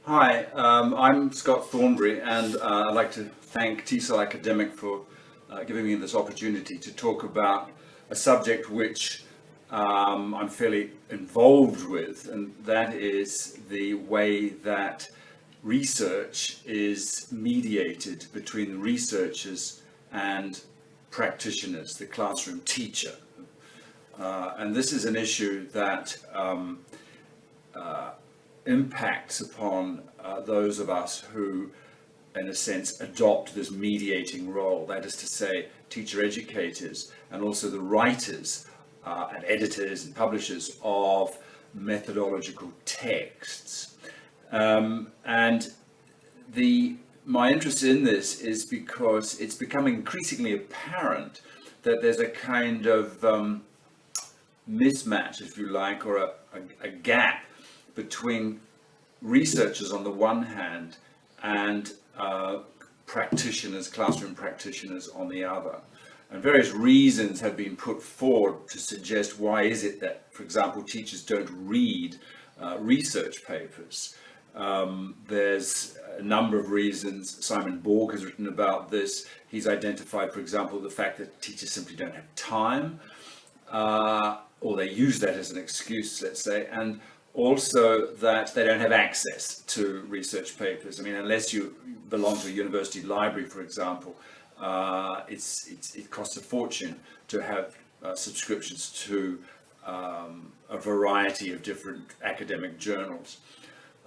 Hi, I'm Scott Thornbury, and I'd like to thank TESOL Academic for giving me this opportunity to talk about a subject which I'm fairly involved with, and that is the way that research is mediated between researchers and practitioners, the classroom teacher. And this is an issue that impacts upon those of us who, in a sense, adopt this mediating role. That is to say, teacher educators and also the writers and editors and publishers of methodological texts. And my interest in this is because it's becoming increasingly apparent that there's a kind of mismatch, if you like, or a gap between researchers on the one hand and practitioners, classroom practitioners on the other. And various reasons have been put forward to suggest why is it that, for example, teachers don't read research papers. There's a number of reasons. Simon Borg has written about this. He's identified, for example, the fact that teachers simply don't have time, or they use that as an excuse, let's say, and also that they don't have access to research papers. I mean, unless you belong to a university library, for example, it costs a fortune to have subscriptions to a variety of different academic journals.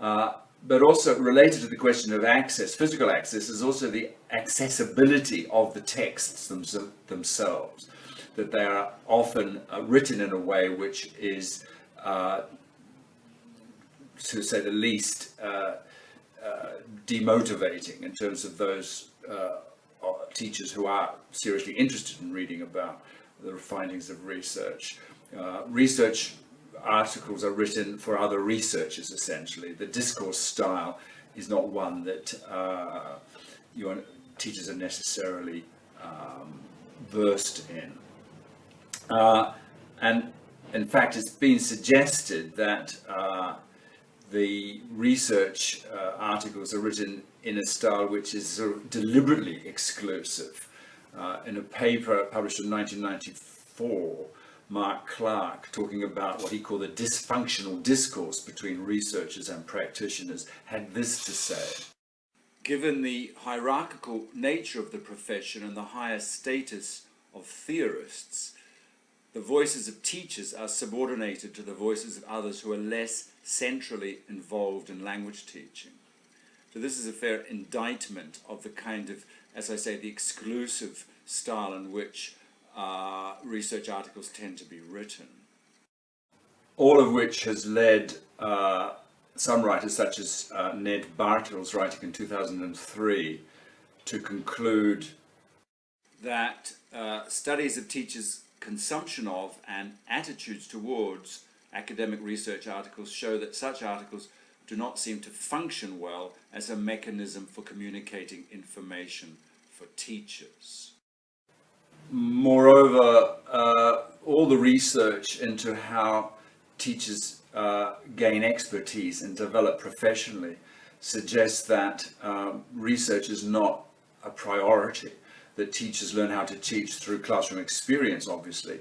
But also related to the question of access, physical access, is also the accessibility of the texts themselves, that they are often written in a way which is, to say the least, demotivating in terms of those teachers who are seriously interested in reading about the findings of research. Research articles are written for other researchers, essentially. The discourse style is not one that teachers are necessarily versed in. And in fact, it's been suggested that the research articles are written in a style which is sort of deliberately exclusive. In a paper published in 1994, Mark Clark, talking about what he called the dysfunctional discourse between researchers and practitioners, had this to say: given the hierarchical nature of the profession and the higher status of theorists, the voices of teachers are subordinated to the voices of others who are less centrally involved in language teaching. So this is a fair indictment of the kind of, as I say, the exclusive style in which research articles tend to be written. All of which has led some writers, such as Ned Bartels, writing in 2003, to conclude that studies of teachers' consumption of and attitudes towards academic research articles show that such articles do not seem to function well as a mechanism for communicating information for teachers. Moreover, all the research into how teachers gain expertise and develop professionally suggests that research is not a priority, that teachers learn how to teach through classroom experience, obviously,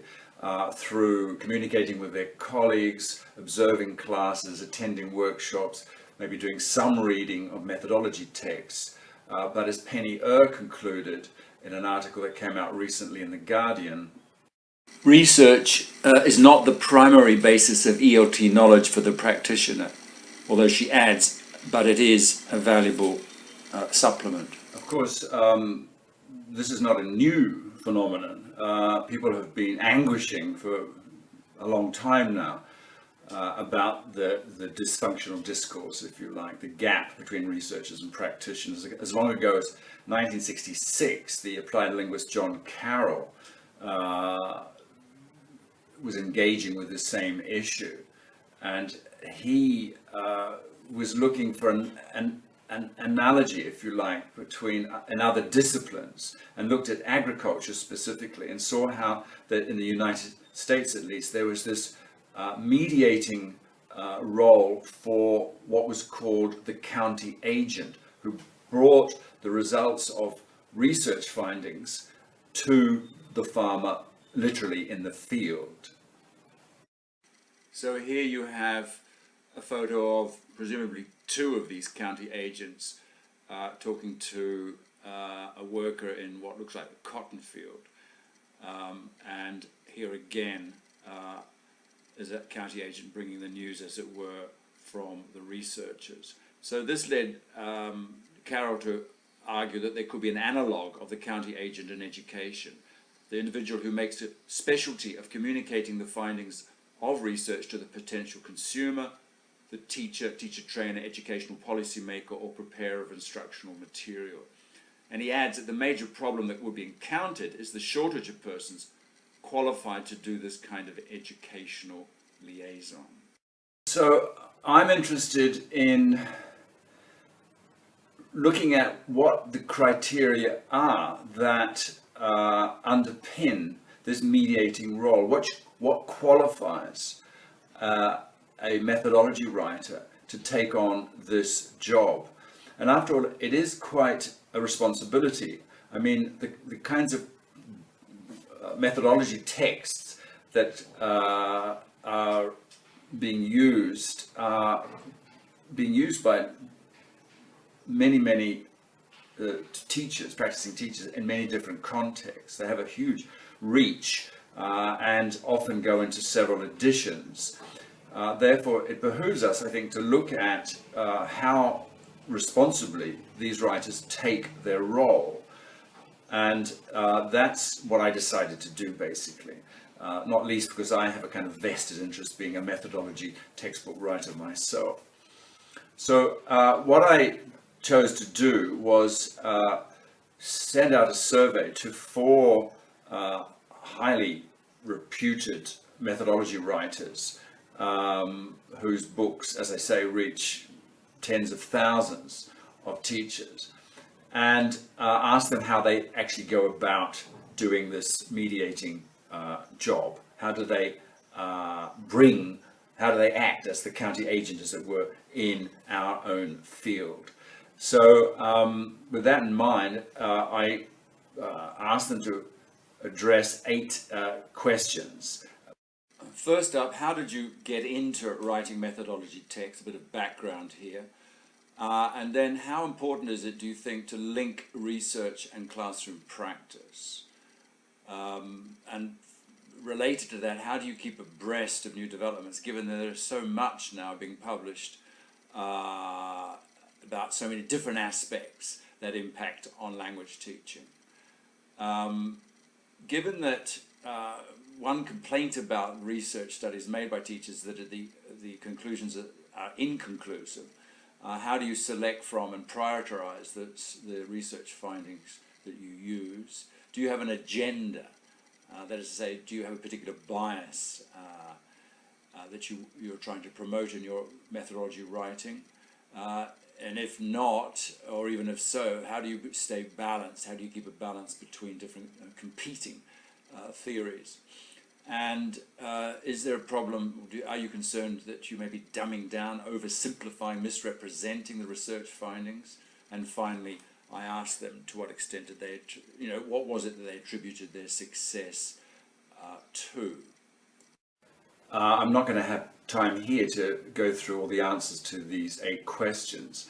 through communicating with their colleagues, observing classes, attending workshops, maybe doing some reading of methodology texts. But as Penny concluded in an article that came out recently in The Guardian, research is not the primary basis of ELT knowledge for the practitioner, although she adds, but it is a valuable supplement. Of course, this is not a new phenomenon. People have been anguishing for a long time now about the dysfunctional discourse, if you like, the gap between researchers and practitioners. As long ago as 1966, the applied linguist John Carroll was engaging with the same issue, and he was looking for an analogy, if you like, between in other disciplines, and looked at agriculture specifically, and saw how that in the United States, at least, there was this mediating role for what was called the county agent, who brought the results of research findings to the farmer literally in the field. So here you have a photo of presumably two of these county agents talking to a worker in what looks like a cotton field. And here again is a county agent bringing the news, as it were, from the researchers. So this led Carroll to argue that there could be an analogue of the county agent in education, the individual who makes a specialty of communicating the findings of research to the potential consumer, the teacher, trainer, educational policymaker, or preparer of instructional material. And he adds that the major problem that would be encountered is the shortage of persons qualified to do this kind of educational liaison. So I'm interested in looking at what the criteria are that underpin this mediating role. What qualifies a methodology writer to take on this job? And after all, it is quite a responsibility. I mean, the kinds of methodology texts that are being used by many teachers, practicing teachers, in many different contexts. They have a huge reach and often go into several editions. Therefore, it behooves us, I think, to look at how responsibly these writers take their role. And that's what I decided to do, basically. Not least because I have a kind of vested interest being a methodology textbook writer myself. So what I chose to do was send out a survey to 4 highly reputed methodology writers whose books, as I say, reach tens of thousands of teachers, and ask them how they actually go about doing this mediating job. How do they act as the county agent, as it were, in our own field? So with that in mind, I asked them to address 8 questions. First up, how did you get into writing methodology text? A bit of background here. And then, how important is it, do you think, to link research and classroom practice? And related to that, how do you keep abreast of new developments, given that there's so much now being published about so many different aspects that impact on language teaching? Given that one complaint about research studies made by teachers that the conclusions are inconclusive, how do you select from and prioritize the research findings that you use? Do you have an agenda? That is to say, do you have a particular bias that you're trying to promote in your methodology writing? And if not, or even if so, how do you stay balanced? How do you keep a balance between different competing theories? And is there a problem? Are you concerned that you may be dumbing down, oversimplifying, misrepresenting the research findings? And finally, I asked them to what extent did they, what was it that they attributed their success to? I'm not going to have time here to go through all the answers to these 8 questions.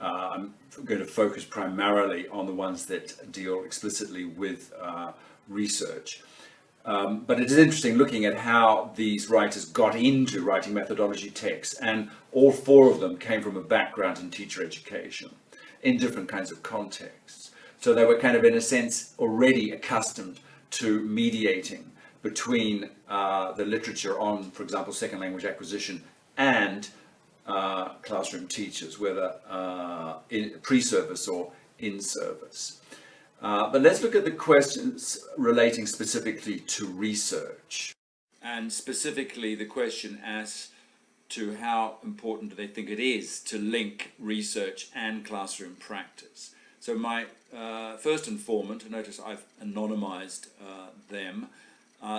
I'm going to focus primarily on the ones that deal explicitly with research. But it is interesting looking at how these writers got into writing methodology texts, and all 4 of them came from a background in teacher education in different kinds of contexts. So they were kind of, in a sense, already accustomed to mediating between the literature on, for example, second language acquisition and classroom teachers, whether in pre-service or in-service. But let's look at the questions relating specifically to research. And specifically the question as to how important do they think it is to link research and classroom practice. So my first informant, notice I've anonymized them,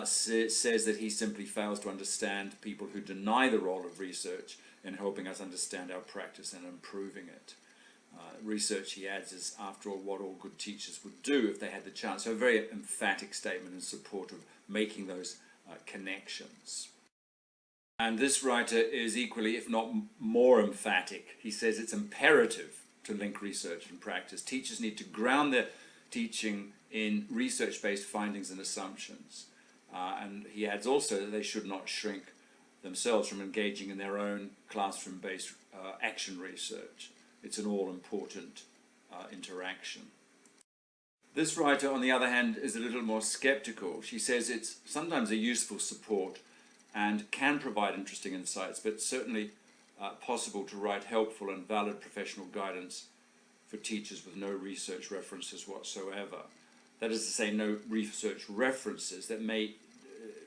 says that he simply fails to understand people who deny the role of research in helping us understand our practice and improving it. Research, he adds, is after all what all good teachers would do if they had the chance. So a very emphatic statement in support of making those connections. And this writer is equally, if not more, emphatic. He says it's imperative to link research and practice. Teachers need to ground their teaching in research-based findings and assumptions. And he adds also that they should not shrink themselves from engaging in their own classroom-based action research. It's an all-important interaction. This writer, on the other hand, is a little more skeptical. She says it's sometimes a useful support and can provide interesting insights, but certainly possible to write helpful and valid professional guidance for teachers with no research references whatsoever. That is to say, no research references that may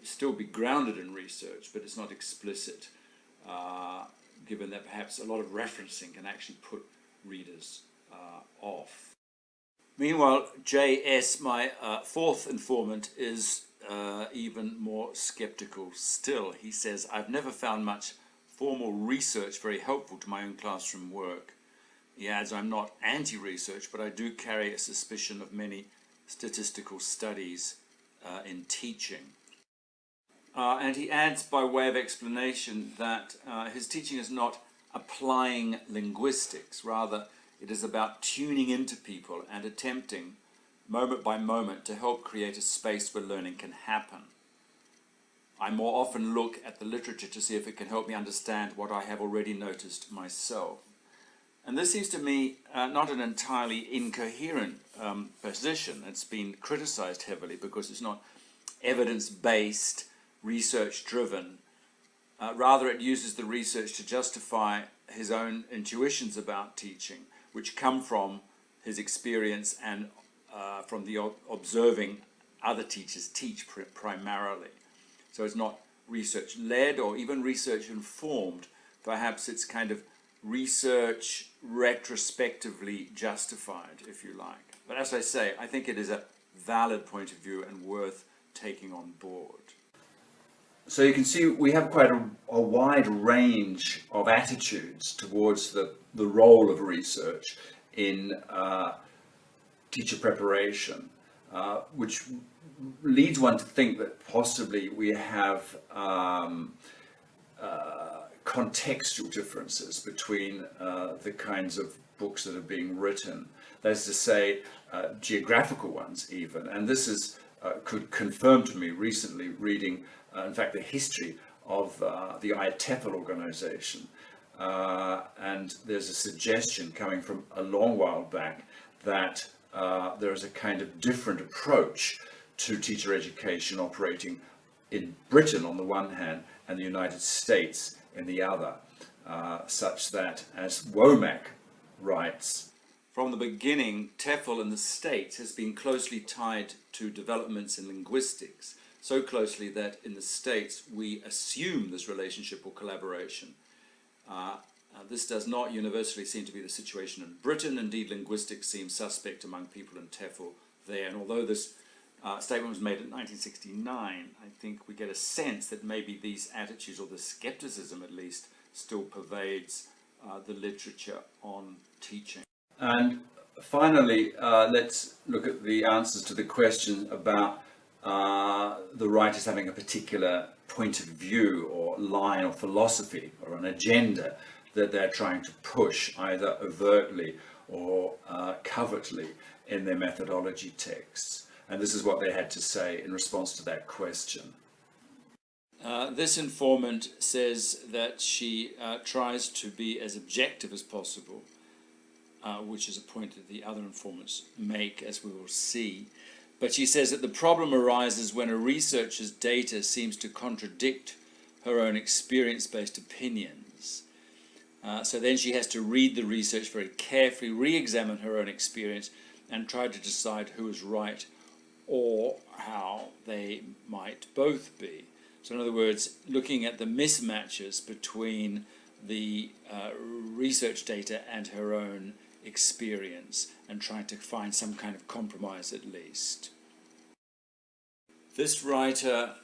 still be grounded in research, but it's not explicit, given that perhaps a lot of referencing can actually put readers off. Meanwhile, J.S., my fourth informant, is even more skeptical still. He says, I've never found much formal research very helpful to my own classroom work. He adds, I'm not anti-research, but I do carry a suspicion of many statistical studies in teaching. And he adds, by way of explanation, that his teaching is not applying linguistics. Rather, it is about tuning into people and attempting, moment by moment, to help create a space where learning can happen. I more often look at the literature to see if it can help me understand what I have already noticed myself. And this seems to me not an entirely incoherent position. It's been criticized heavily because it's not evidence-based, research-driven. Rather, it uses the research to justify his own intuitions about teaching, which come from his experience and from the observing other teachers teach primarily. So it's not research-led or even research-informed. Perhaps it's kind of research retrospectively justified, if you like. But as I say, I think it is a valid point of view and worth taking on board. So you can see we have quite a wide range of attitudes towards the role of research in teacher preparation, which leads one to think that possibly we have contextual differences between the kinds of books that are being written. That is to say, geographical ones even. And this is could confirm to me recently reading, in fact, the history of the TEFL organization. And there's a suggestion coming from a long while back that there is a kind of different approach to teacher education operating in Britain on the one hand and the United States in the other, such that, as Womack writes, from the beginning, TEFL in the States has been closely tied to developments in linguistics, so closely that in the States we assume this relationship or collaboration. This does not universally seem to be the situation in Britain. Indeed, linguistics seems suspect among people in TEFL there. And although this statement was made in 1969, I think we get a sense that maybe these attitudes, or the skepticism at least, still pervades the literature on teaching. And finally, let's look at the answers to the question about the writers having a particular point of view or line or philosophy or an agenda that they're trying to push either overtly or covertly in their methodology texts. And this is what they had to say in response to that question. This informant says that she tries to be as objective as possible, which is a point that the other informants make, as we will see. But she says that the problem arises when a researcher's data seems to contradict her own experience-based opinions. So then she has to read the research very carefully, re-examine her own experience, and try to decide who is right or how they might both be. So in other words, looking at the mismatches between the research data and her own experience and trying to find some kind of compromise at least. This writer,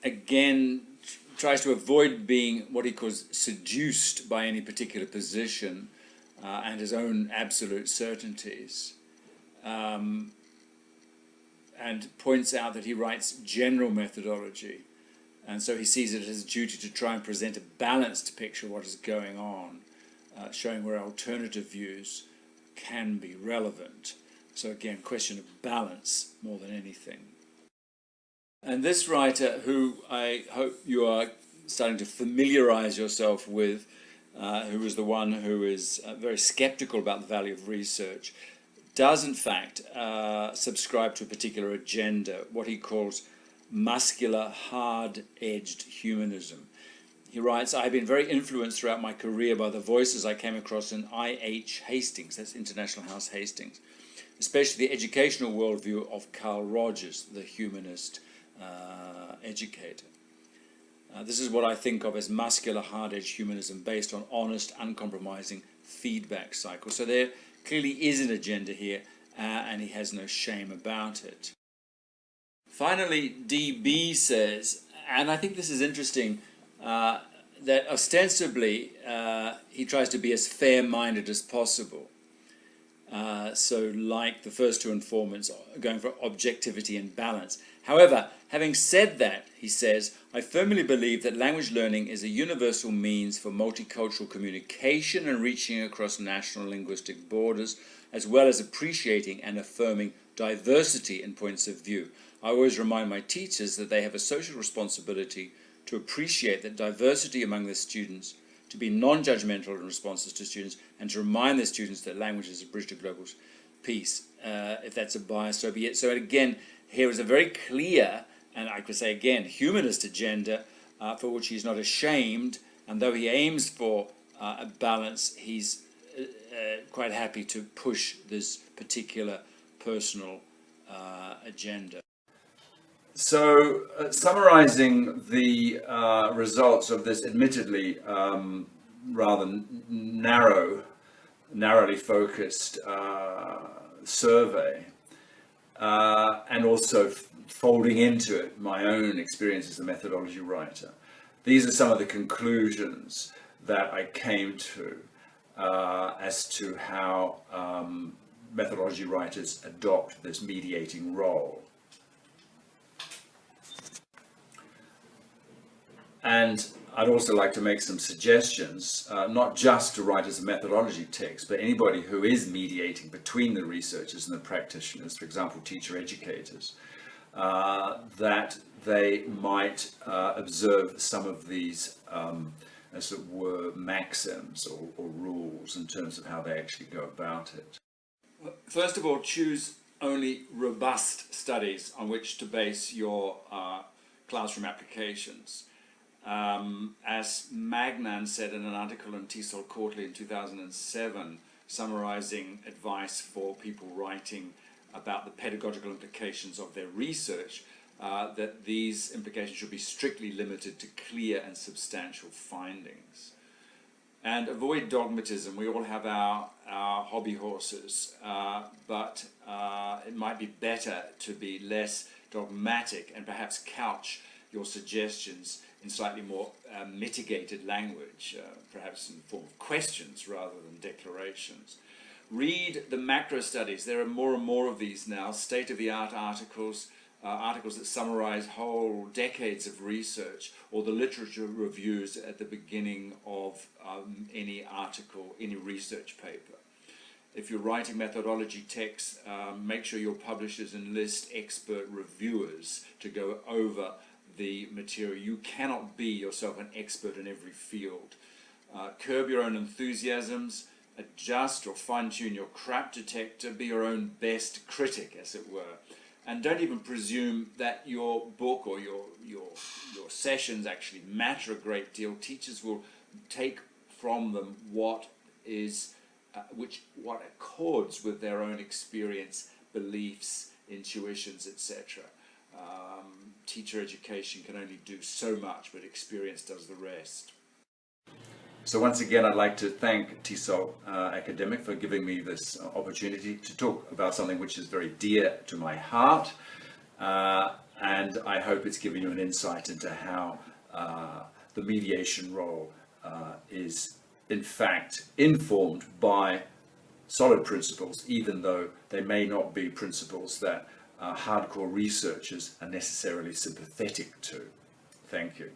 again, tries to avoid being what he calls seduced by any particular position and his own absolute certainties, and points out that he writes general methodology, and so he sees it as his duty to try and present a balanced picture of what is going on, showing where alternative views can be relevant. So again, question of balance more than anything. And this writer, who I hope you are starting to familiarize yourself with, who is the one who is very skeptical about the value of research, does in fact subscribe to a particular agenda, what he calls muscular, hard-edged humanism. He writes, "I have been very influenced throughout my career by the voices I came across in I.H. Hastings," that's International House Hastings, especially the educational worldview of Carl Rogers, the humanist educator. This is what I think of as muscular, hard-edged humanism based on honest, uncompromising feedback cycles. So there clearly is an agenda here, and he has no shame about it. Finally, DB says, and I think this is interesting, that ostensibly he tries to be as fair-minded as possible. So like the first two informants, going for objectivity and balance. However, having said that, he says, "I firmly believe that language learning is a universal means for multicultural communication and reaching across national linguistic borders, as well as appreciating and affirming diversity in points of view. I always remind my teachers that they have a social responsibility to appreciate that diversity among their students, to be non-judgmental in responses to students, and to remind their students that language is a bridge to global peace." If that's a bias, so be it. So again, here is a very clear, and I could say again, humanist agenda for which he's not ashamed, and though he aims for a balance, he's quite happy to push this particular personal agenda. So, summarizing the results of this admittedly rather narrowly focused survey, and also folding into it my own experience as a methodology writer, these are some of the conclusions that I came to as to how methodology writers adopt this mediating role. And I'd also like to make some suggestions, not just to writers of methodology texts, but anybody who is mediating between the researchers and the practitioners, for example, teacher educators, that they might observe some of these, as it were, maxims or rules in terms of how they actually go about it. First of all, choose only robust studies on which to base your classroom applications. As Magnan said in an article in TESOL Quarterly in 2007, summarizing advice for people writing about the pedagogical implications of their research, that these implications should be strictly limited to clear and substantial findings. And avoid dogmatism. We all have our hobby horses, but it might be better to be less dogmatic and perhaps couch your suggestions in slightly more mitigated language, perhaps in the form of questions rather than declarations. Read the macro studies. There are more and more of these now, state-of-the-art articles, articles that summarize whole decades of research, or the literature reviews at the beginning of any article, any research paper. If you're writing methodology texts, make sure your publishers enlist expert reviewers to go over the material. You cannot be yourself an expert in every field. Curb your own enthusiasms, adjust or fine-tune your crap detector, be your own best critic, as it were. And don't even presume that your book or your sessions actually matter a great deal. Teachers will take from them what accords with their own experience, beliefs, intuitions, etc. Teacher education can only do so much, but experience does the rest. So once again, I'd like to thank TESOL Academic for giving me this opportunity to talk about something which is very dear to my heart. and I hope it's given you an insight into how the mediation role is in fact informed by solid principles, even though they may not be principles that hardcore researchers are necessarily sympathetic to. Thank you.